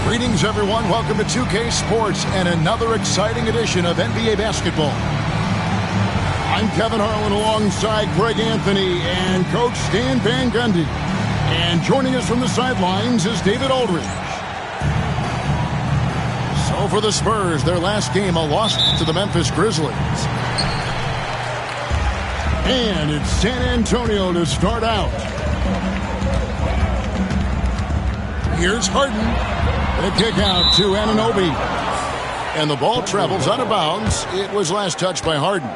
Greetings, everyone. Welcome to 2K Sports and another exciting edition of NBA basketball. I'm Kevin Harlan alongside Greg Anthony and Coach Stan Van Gundy. And joining us from the sidelines is David Aldridge. So for the Spurs, their last game, a loss to the Memphis Grizzlies. And it's San Antonio to start out. Here's Harden. The kick out to Anunoby. And the ball travels out of bounds. It was last touched by Harden.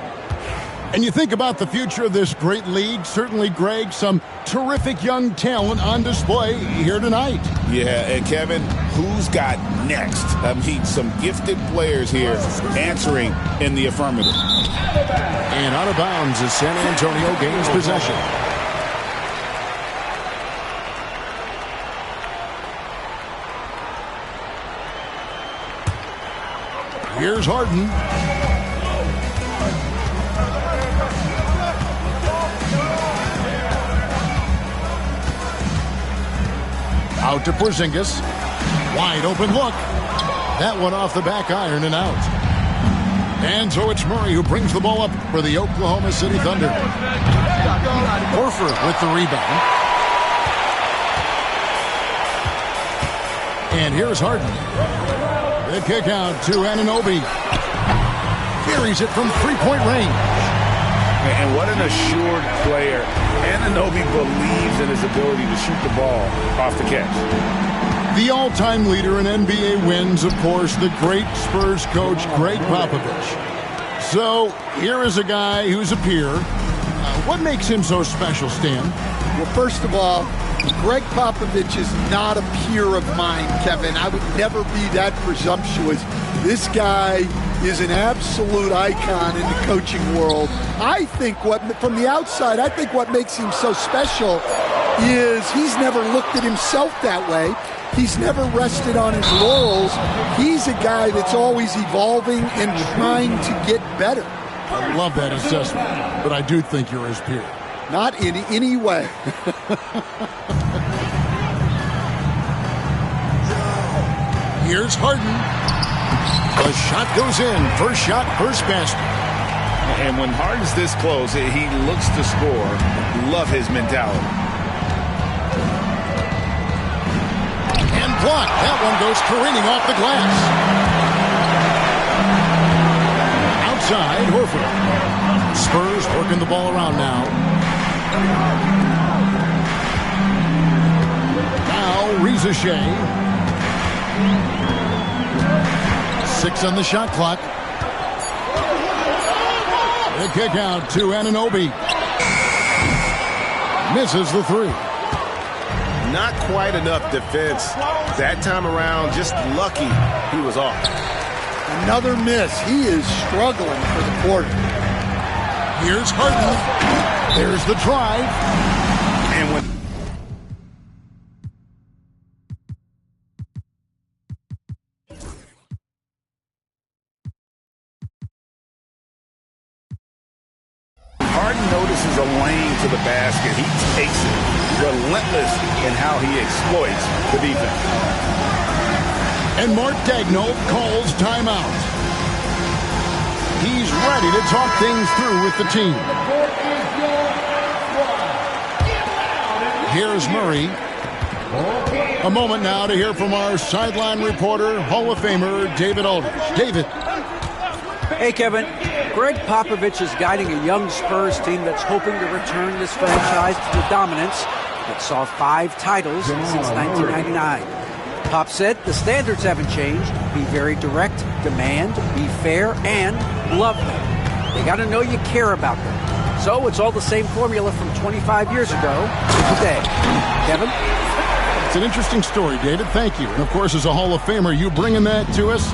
And you think about the future of this great league, certainly, Greg, some terrific young talent on display here tonight. Yeah, and Kevin, who's got next? I mean, some gifted players here answering in the affirmative. And out of bounds as San Antonio gains possession. Here's Harden. Out to Porzingis. Wide open look. That one off the back iron and out. And so it's Murray who brings the ball up for the Oklahoma City Thunder. Horford with the rebound. And here's Harden. The kick out to Anunoby. Carries it from three-point range. And what an assured player. Anunoby believes in his ability to shoot the ball off the catch. The all-time leader in NBA wins, of course, the great Spurs coach, Greg Popovich. So here is a guy who's a peer. What makes him so special, Stan? Well, first of all, Greg Popovich is not a peer of mine, Kevin. I would never be that presumptuous. This guy is an absolute icon in the coaching world. I think from the outside, I think what makes him so special is he's never looked at himself that way. He's never rested on his laurels. He's a guy that's always evolving and trying to get better. I love that assessment, but I do think you're his peer. Not in any way. Here's Harden. The shot goes in. First shot, first basket. And when Harden's this close, he looks to score. Love his mentality. And blocked. That one goes careening off the glass. Outside, Horford. Spurs working the ball around now. Now, Reza Shea. 6 on the shot clock. The kick out to Anunoby. Misses the three. Not quite enough defense that time around. Just lucky he was off. Another miss. He is struggling for the quarter. Here's Harden. There's the drive. And when Harden notices a lane to the basket, he takes it. Relentless in how he exploits the defense. And Mark Daigneault calls timeout. He's ready to talk things through with the team. Here's Murray. A moment now to hear from our sideline reporter, Hall of Famer David Aldridge. David. Hey, Kevin. Greg Popovich is guiding a young Spurs team that's hoping to return this franchise to the dominance that saw 5 titles since 1999. Pop said the standards haven't changed. Be very direct, demand, be fair, and love them. They got to know you care about them. So it's all the same formula from 25 years ago to today. Kevin? It's an interesting story, David. Thank you. And, of course, as a Hall of Famer, you bringing that to us?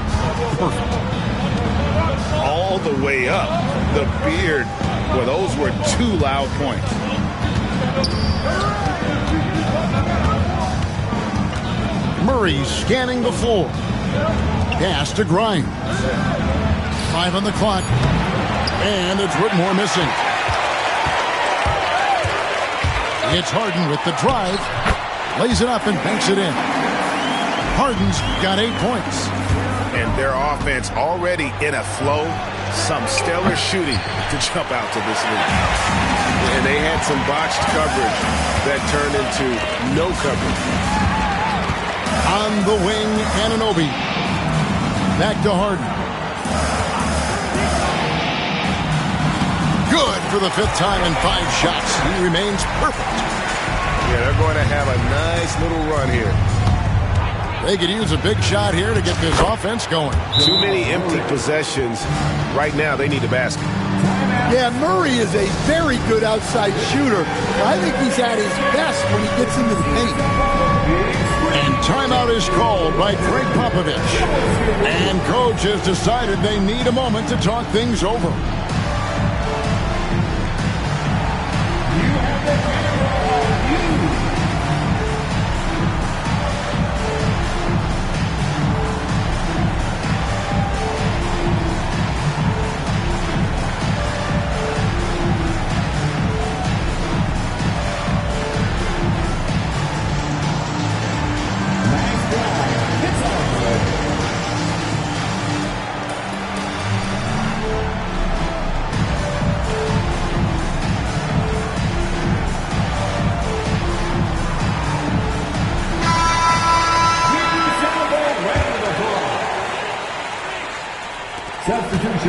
Perfect. All the way up. The beard. Well, those were 2 loud points. Murray scanning the floor. Pass to Grimes. 5 on the clock. And it's Whitmore missing. It's Harden with the drive. Lays it up and banks it in. Harden's got 8 points. And their offense already in a flow. Some stellar shooting to jump out to this lead. And they had some botched coverage that turned into no coverage. On the wing, Anunoby. Back to Harden. Good for the 5th time in 5 shots. He remains perfect. Yeah, they're going to have a nice little run here. They could use a big shot here to get this offense going. Too many empty possessions. Right now, they need a basket. Yeah, Murray is a very good outside shooter. I think he's at his best when he gets into the paint. And timeout is called by Greg Popovich. And coach has decided they need a moment to talk things over.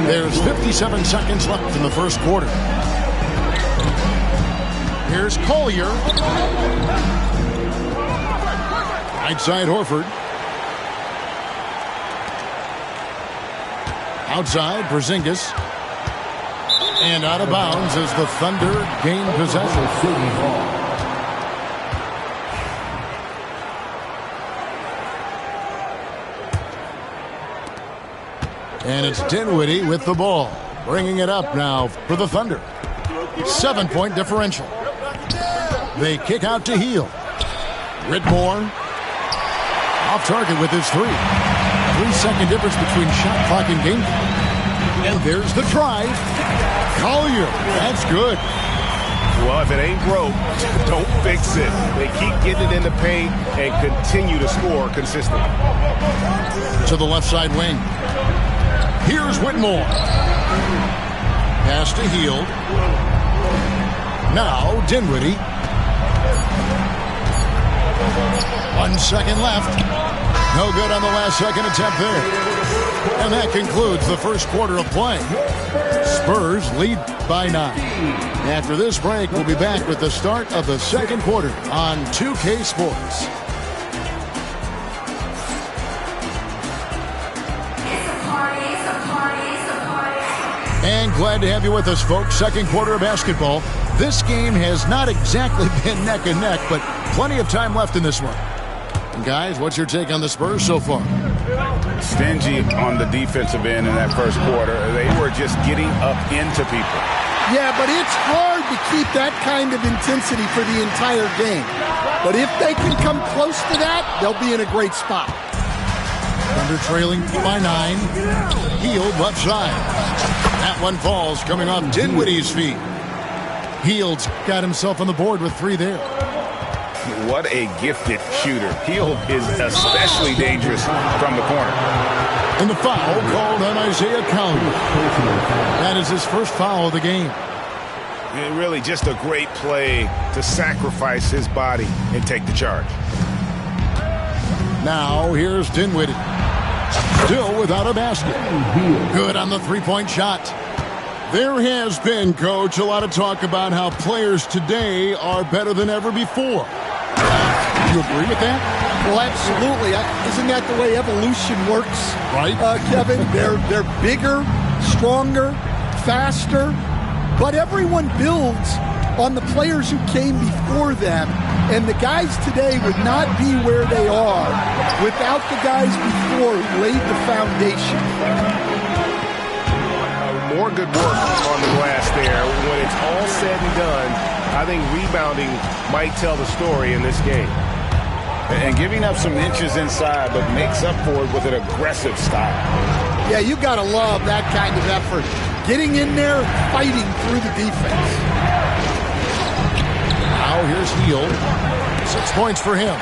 There's 57 seconds left in the first quarter. Here's Collier. Right side Horford. Outside Porzingis. And out of bounds as the Thunder gain possession. And it's Dinwiddie with the ball. Bringing it up now for the Thunder. 7-point differential. They kick out to Heel. Whitmore. Off target with his 3. 3-second difference between shot clock and game clock. And there's the drive. Collier. That's good. Well, if it ain't broke, don't fix it. They keep getting it in the paint and continue to score consistently. To the left side wing. Here's Whitmore. Pass to Hield. Now Dinwiddie. 1 second left. No good on the last second attempt there. And that concludes the first quarter of play. Spurs lead by 9. After this break, we'll be back with the start of the second quarter on 2K Sports. And glad to have you with us, folks. Second quarter of basketball. This game has not exactly been neck and neck, but plenty of time left in this one. And guys, what's your take on the Spurs so far? Stingy on the defensive end in that first quarter. They were just getting up into people. Yeah, but it's hard to keep that kind of intensity for the entire game. But if they can come close to that, they'll be in a great spot. Thunder trailing by 9. Hield left side. That one falls coming off Dinwiddie's feet. Hield's got himself on the board with 3 there. What a gifted shooter. Hield is especially dangerous from the corner. And the foul called on Isaiah Collier. That is his first foul of the game. And really just a great play to sacrifice his body and take the charge. Now here's Dinwiddie. Still without a basket. Good on the 3-point shot. There has been, Coach, a lot of talk about how players today are better than ever before. Do you agree with that? Well, absolutely. Isn't that the way evolution works? Right. Kevin, they're bigger, stronger, faster, but everyone builds on the players who came before them. And the guys today would not be where they are without the guys before who laid the foundation. More good work on the glass there. When it's all said and done, I think rebounding might tell the story in this game. And giving up some inches inside, but makes up for it with an aggressive style. Yeah, you got to love that kind of effort. Getting in there and fighting through the defense. Now here's Hield. 6 points for him.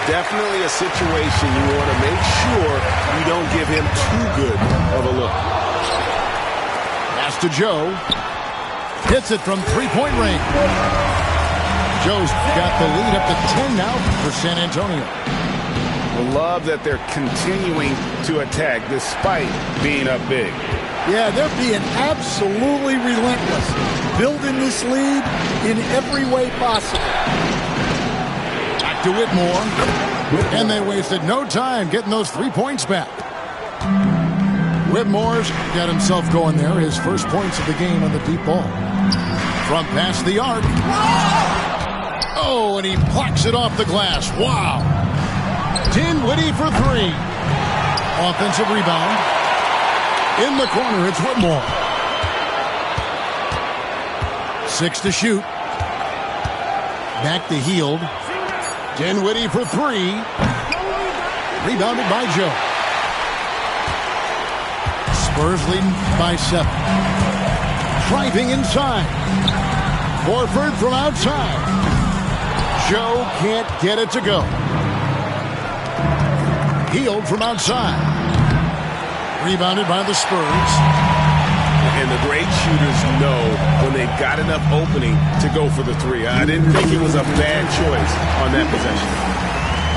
definitely a situation you want to make sure you don't give him too good of a look. Pass to Joe. Hits it from three-point range. Joe's got the lead up to 10 now for San Antonio. Love that they're continuing to attack despite being up big. Yeah, they're being absolutely relentless, building this lead in every way possible. Back to Whitmore, and they wasted no time getting those 3 points back. Whitmore's got himself going there, his first points of the game on the deep ball. From past the arc. Oh, and he plucks it off the glass. Wow. Dinwiddie for three. Offensive rebound. In the corner, it's Whitmore. 6 to shoot. Back to Hield. Dinwiddie for three. Rebounded by Joe. Spurs leading by 7. Driving inside. Horford from outside. Joe can't get it to go. Hield from outside. Rebounded by the Spurs. And the great shooters know when they've got enough opening to go for the three. I didn't think it was a bad choice on that possession.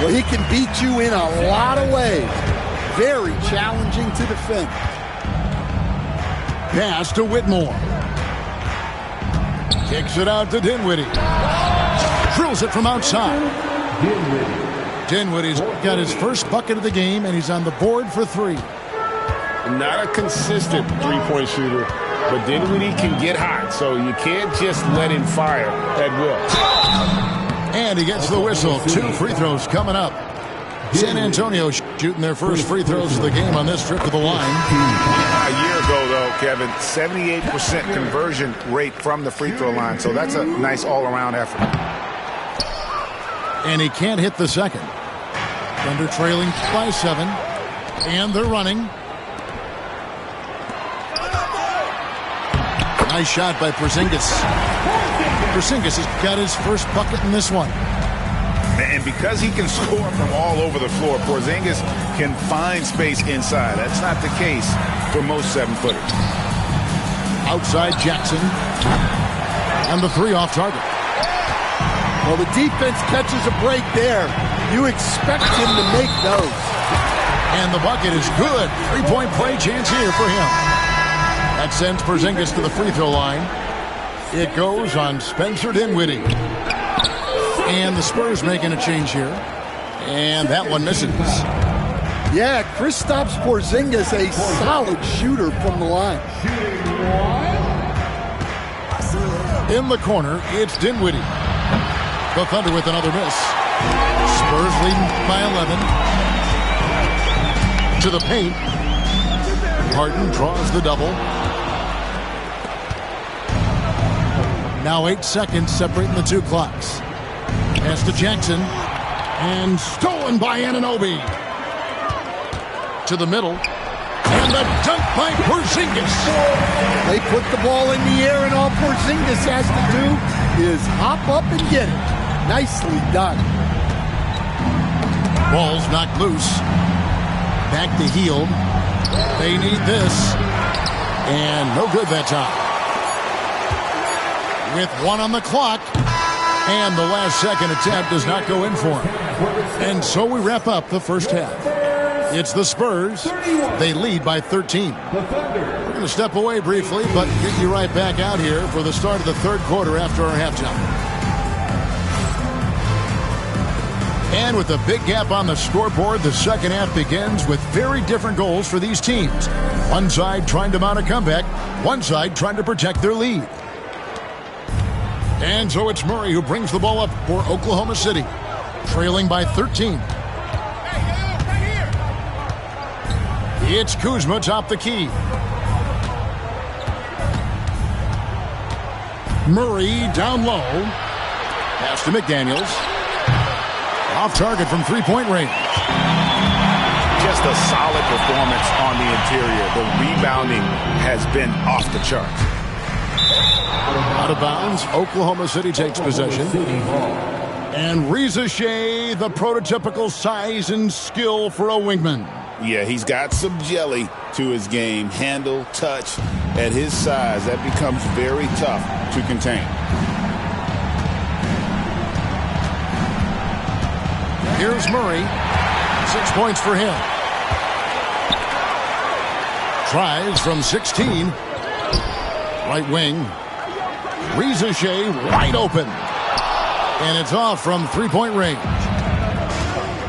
Well, he can beat you in a lot of ways. Very challenging to defend. Pass to Whitmore. Kicks it out to Dinwiddie. Drills it from outside. Dinwiddie's got his first bucket of the game, and he's on the board for 3. Not a consistent three-point shooter, but Dinwiddie can get hot, so you can't just let him fire at will. And he gets the whistle. 2 free throws coming up. San Antonio shooting their first free throws of the game on this trip to the line. A year ago, though, Kevin, 78% conversion rate from the free throw line, so that's a nice all-around effort. And he can't hit the second. Thunder trailing by 7. And they're running. Nice shot by Porzingis. Porzingis has got his first bucket in this one. And because he can score from all over the floor, Porzingis can find space inside. That's not the case for most 7-footers. Outside Jackson. And the 3 off target. Well, the defense catches a break there. You expect him to make those. And the bucket is good. 3-point play chance here for him. That sends Porzingis to the free throw line. It goes on Spencer Dinwiddie. And the Spurs making a change here. And that one misses. Yeah, Kristaps Porzingis, a solid shooter from the line. In the corner, it's Dinwiddie. The Thunder with another miss. Spurs leading by 11. To the paint. Harden draws the double. Now 8 seconds separating the 2 clocks. Pass to Jackson. And stolen by Anunoby. To the middle. And a dunk by Porzingis. They put the ball in the air, and all Porzingis has to do is hop up and get it. Nicely done. Ball's knocked loose. Back to Hield. They need this. And no good that time. With 1 on the clock. And the last second attempt does not go in for him. And so we wrap up the first half. It's the Spurs. They lead by 13. We're going to step away briefly, but get you right back out here for the start of the third quarter after our halftime. And with a big gap on the scoreboard, the second half begins with very different goals for these teams. One side trying to mount a comeback, one side trying to protect their lead. And so it's Murray who brings the ball up for Oklahoma City, trailing by 13. It's Kuzma top the key. Murray down low. Pass to McDaniels. Off target from 3-point range. Just a solid performance on the interior. The rebounding has been off the charts. Out of bounds, Oklahoma City takes possession. And Reza Shea, the prototypical size and skill for a wingman. Yeah, he's got some jelly to his game. Handle, touch. At his size, that becomes very tough to contain. Here's Murray. 6 points for him. Tries from 16. Right wing. Reza Shea wide open. And it's off from three-point range.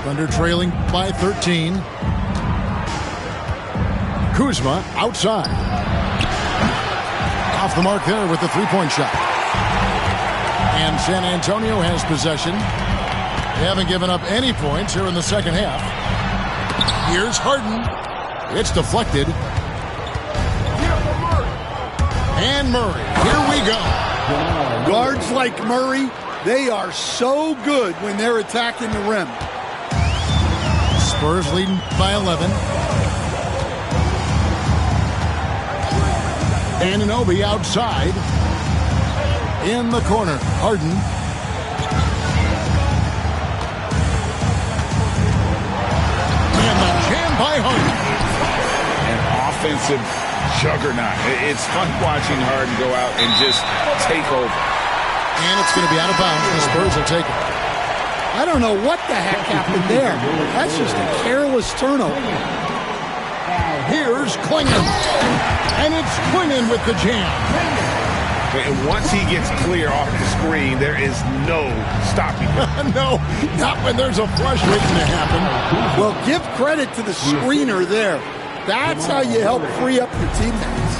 Thunder trailing by 13. Kuzma outside. Off the mark there with the three-point shot. And San Antonio has possession. They haven't given up any points here in the second half. Here's Harden. It's deflected. And Murray. Here we go. Guards like Murray, they are so good when they're attacking the rim. Spurs leading by 11. Anunoby outside. In the corner. Harden. And the jam by Harden. An offensive juggernaut. It's fun watching Harden go out and just take over. And it's going to be out of bounds. The Spurs will take it. I don't know what the heck happened there. That's just a careless turnover. Here's Klingon. And it's Klingon with the jam. And once he gets clear off the screen, there is no stopping him. No, not when there's a flush waiting to happen. Well, give credit to the screener there. That's how you help free up your teammates.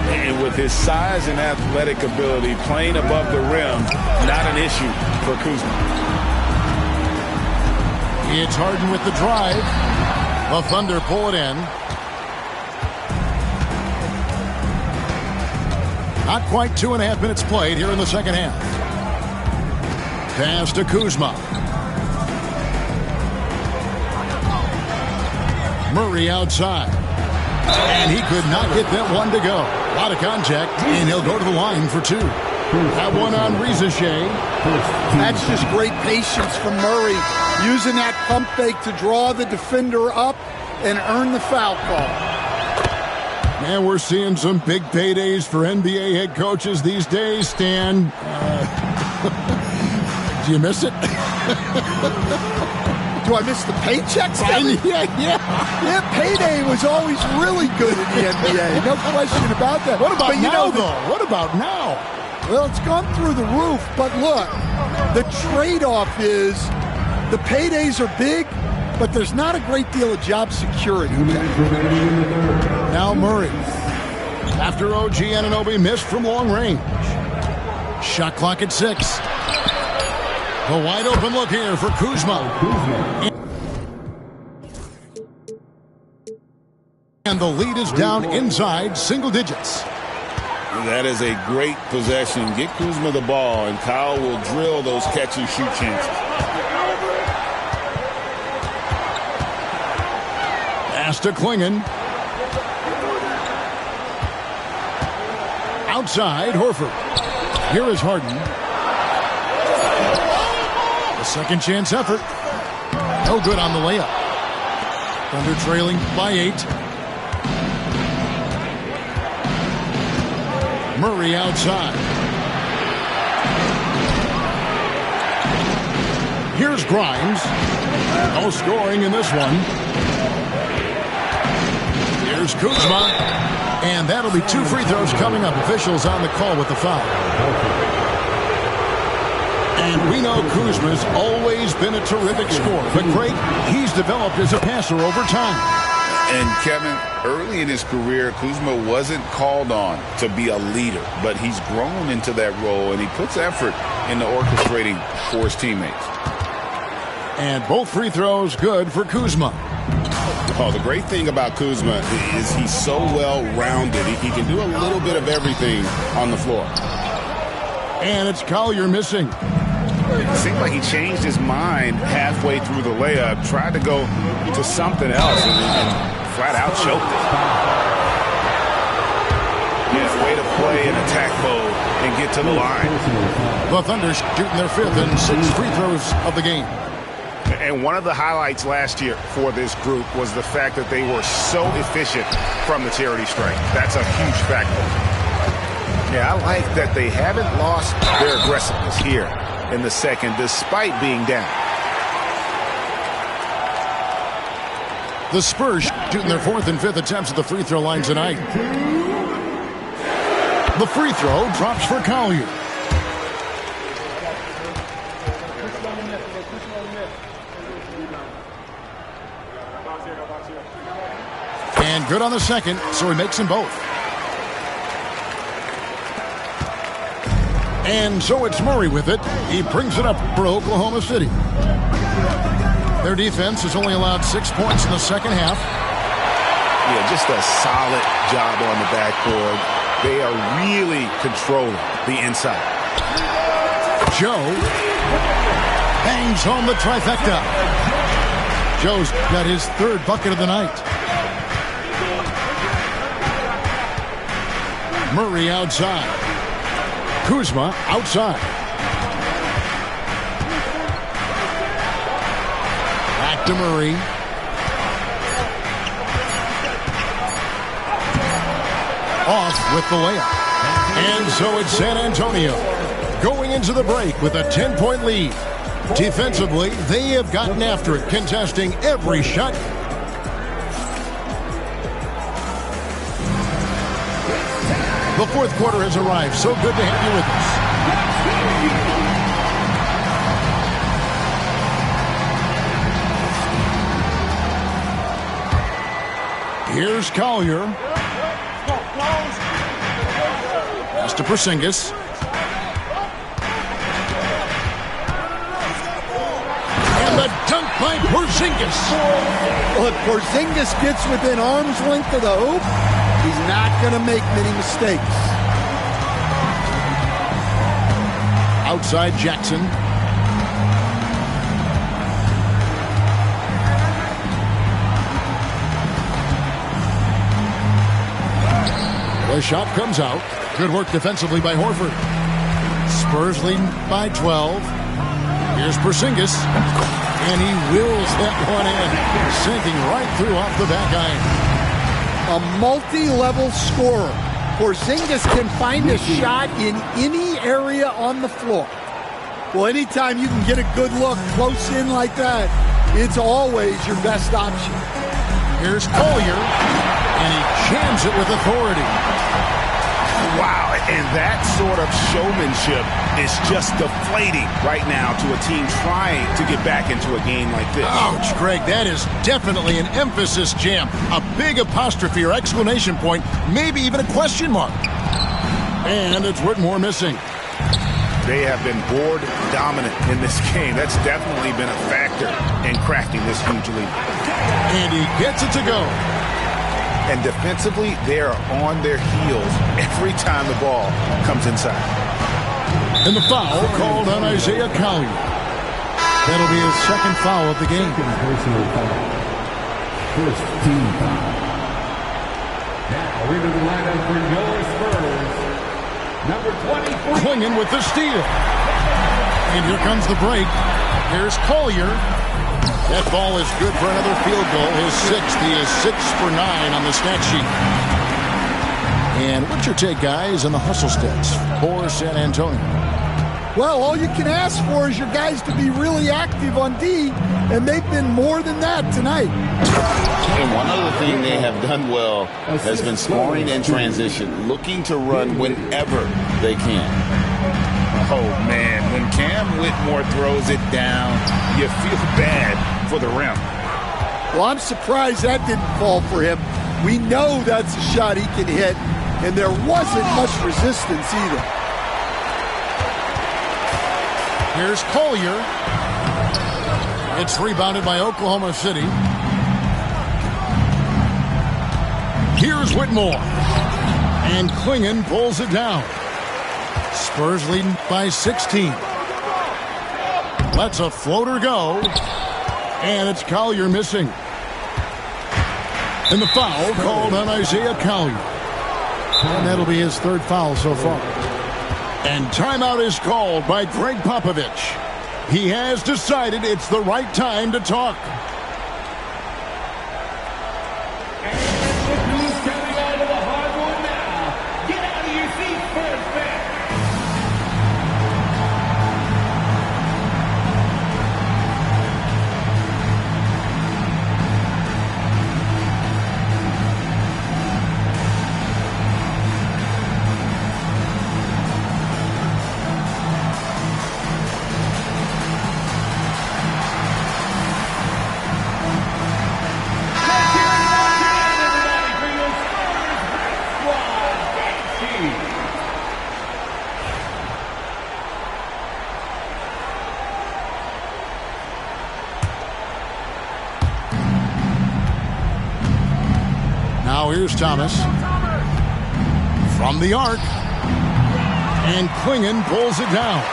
And with his size and athletic ability, playing above the rim, not an issue for Kuzma. It's Harden with the drive. The Thunder pull it in. Not quite 2.5 minutes played here in the second half. Pass to Kuzma. Murray outside. And he could not get that one to go. A lot of contact, and he'll go to the line for two. That one on Reza Shea. That's just great patience from Murray, using that pump fake to draw the defender up and earn the foul call. Man, we're seeing some big paydays for NBA head coaches these days, Stan. Do you miss it? Do I miss the paychecks? Yeah, payday was always really good in the NBA. No question about that. What about now, though? What about now? Well, it's gone through the roof. But look, the trade-off is the paydays are big, but there's not a great deal of job security. Now Murray. After OG Anunoby missed from long range. Shot clock at 6. A wide open look here for Kuzma. And the lead is down inside single digits. That is a great possession. Get Kuzma the ball, and Kyle will drill those catch-and-shoot chances. Pass to Klingon. Outside, Horford. Here is Harden. A second chance effort. No good on the layup. Thunder trailing by 8. Murray outside. Here's Grimes. No scoring in this one. Here's Kuzma. And that'll be 2 free throws coming up. Officials on the call with the foul. And we know Kuzma's always been a terrific scorer. But Greg, he's developed as a passer over time. And Kevin, early in his career, Kuzma wasn't called on to be a leader, but he's grown into that role, and he puts effort into orchestrating for his teammates. And both free throws good for Kuzma. Oh, the great thing about Kuzma is he's so well-rounded. He can do a little bit of everything on the floor. And it's Collier missing. It seemed like he changed his mind halfway through the layup, tried to go to something else, and flat out choked Yeah, way to play in attack mode and get to the line. The Thunder shooting their 5th and 6th free throws of the game. And one of the highlights last year for this group was the fact that they were so efficient from the charity stripe. That's a huge factor. Yeah, I like that they haven't lost their aggressiveness here in the second despite being down. The Spurs shooting their 4th and 5th attempts at the free throw line tonight. The free throw drops for Collier. And good on the second, so he makes them both. And so it's Murray with it. He brings it up for Oklahoma City. Their defense has only allowed 6 points in the second half. Yeah, just a solid job on the backboard. They are really controlling the inside. Joe bangs home the trifecta. Joe's got his 3rd bucket of the night. Murray outside. Kuzma outside. Back to Murray. Off with the layup. And so it's San Antonio going into the break with a 10-point lead. Defensively, they have gotten after it, contesting every shot. The 4th quarter has arrived. So good to have you with us. Here's Collier. Pass to Porzingis. And the dunk by Porzingis. Look, Porzingis gets within arm's length of the hoop. He's not going to make many mistakes. Outside Jackson. The shot comes out. Good work defensively by Horford. Spurs leading by 12. Here's Porzingis. And he wills that one in. Sinking right through off the back iron. A multi-level scorer. Porzingis can find a shot in any area on the floor. Well, anytime you can get a good look close in like that, it's always your best option. Here's Collier, and he jams it with authority. Wow, and that sort of showmanship is just deflating right now to a team trying to get back into a game like this. Ouch, Greg, that is definitely an emphasis jam. A big apostrophe or exclamation point, maybe even a question mark. And it's Whitmore missing. They have been board dominant in this game. That's definitely been a factor in crafting this huge lead. And he gets it to go. And defensively, they are on their heels every time the ball comes inside. And the foul called on Isaiah Collier. That'll be his 2nd foul of the game. First team foul. Now into the lineup for your Spurs. Number 24. Clinging with the steal. And here comes the break. Here's Collier. That ball is good for another field goal. His 6th. He is 6 for 9 on the stat sheet. And what's your take, guys, on the hustle stats for San Antonio? Well, all you can ask for is your guys to be really active on D, and they've been more than that tonight. And one other thing they have done well has been scoring in transition, looking to run whenever they can. Oh, man, when Cam Whitmore throws it down, you feel bad for the rim. Well, I'm surprised that didn't fall for him. We know that's a shot he can hit, and there wasn't much resistance either. Here's Collier. It's rebounded by Oklahoma City. Here's Whitmore. And Klingon pulls it down. Spurs leading by 16. Lets a floater go. And it's Collier missing. And the foul called on Isaiah Collier. And that'll be his third foul so far. And timeout is called by Greg Popovich. He has decided it's the right time to talk. Now here's Thomas from the arc, and Klingon pulls it down.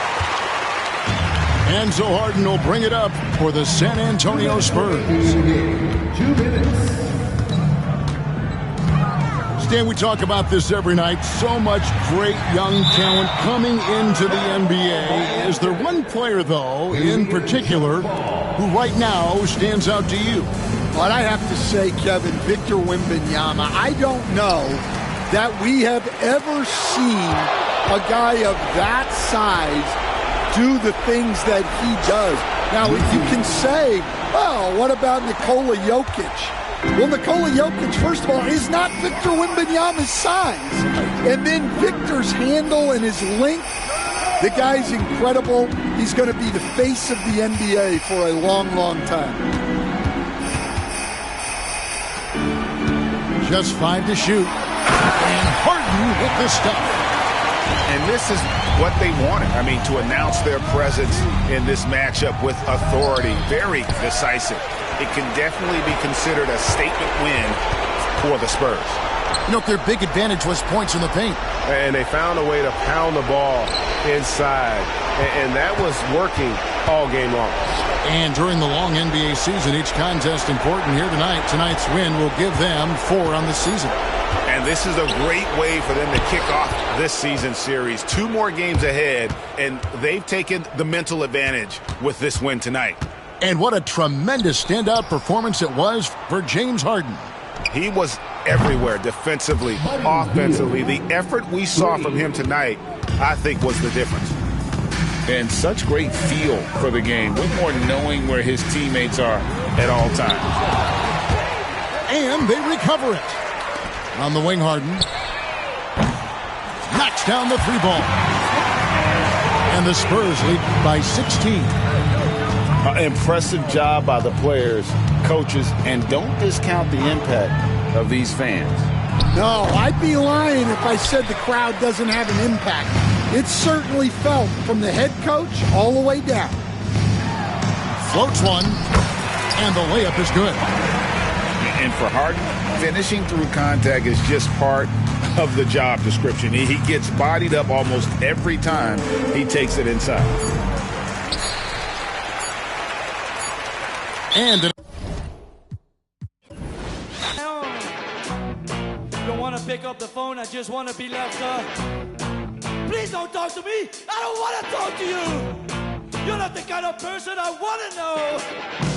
And so Harden will bring it up for the San Antonio Spurs. 2 minutes. Stan, we talk about this every night. So much great young talent coming into the NBA. Is there one player, though, in particular, who right now stands out to you? But I have to say, Kevin, Victor Wembanyama, I don't know that we have ever seen a guy of that size do the things that he does. Now, you can say, well, what about Nikola Jokic? Well, Nikola Jokic, first of all, is not Victor Wembanyama's size. And then Victor's handle and his length, the guy's incredible. He's going to be the face of the NBA for a long, long time. Just 5 to shoot. And Harden with the stuff. And this is what they wanted. I mean, to announce their presence in this matchup with authority. Very decisive. It can definitely be considered a statement win for the Spurs. You know, their big advantage was points in the paint. And they found a way to pound the ball inside. And that was working all game long. And during the long NBA season, each contest important here tonight. Tonight's win will give them 4 on the season. And this is a great way for them to kick off this season series. 2 more games ahead, and they've taken the mental advantage with this win tonight. And what a tremendous standout performance it was for James Harden. He was everywhere, defensively, offensively. The effort we saw from him tonight, I think, was the difference. And such great feel for the game. Whitmore knowing where his teammates are at all times. And they recover it. On the wing, Harden knocks down the 3-ball. And the Spurs lead by 16. Impressive job by the players, coaches, and don't discount the impact of these fans. No, I'd be lying if I said the crowd doesn't have an impact. It's certainly felt from the head coach all the way down. Floats one, and the layup is good. And for Harden, finishing through contact is just part of the job description. He gets bodied up almost every time he takes it inside. And don't want to pick up the phone. I just want to be left up. Please don't talk to me. I don't want to talk to you. You're not the kind of person I want to know.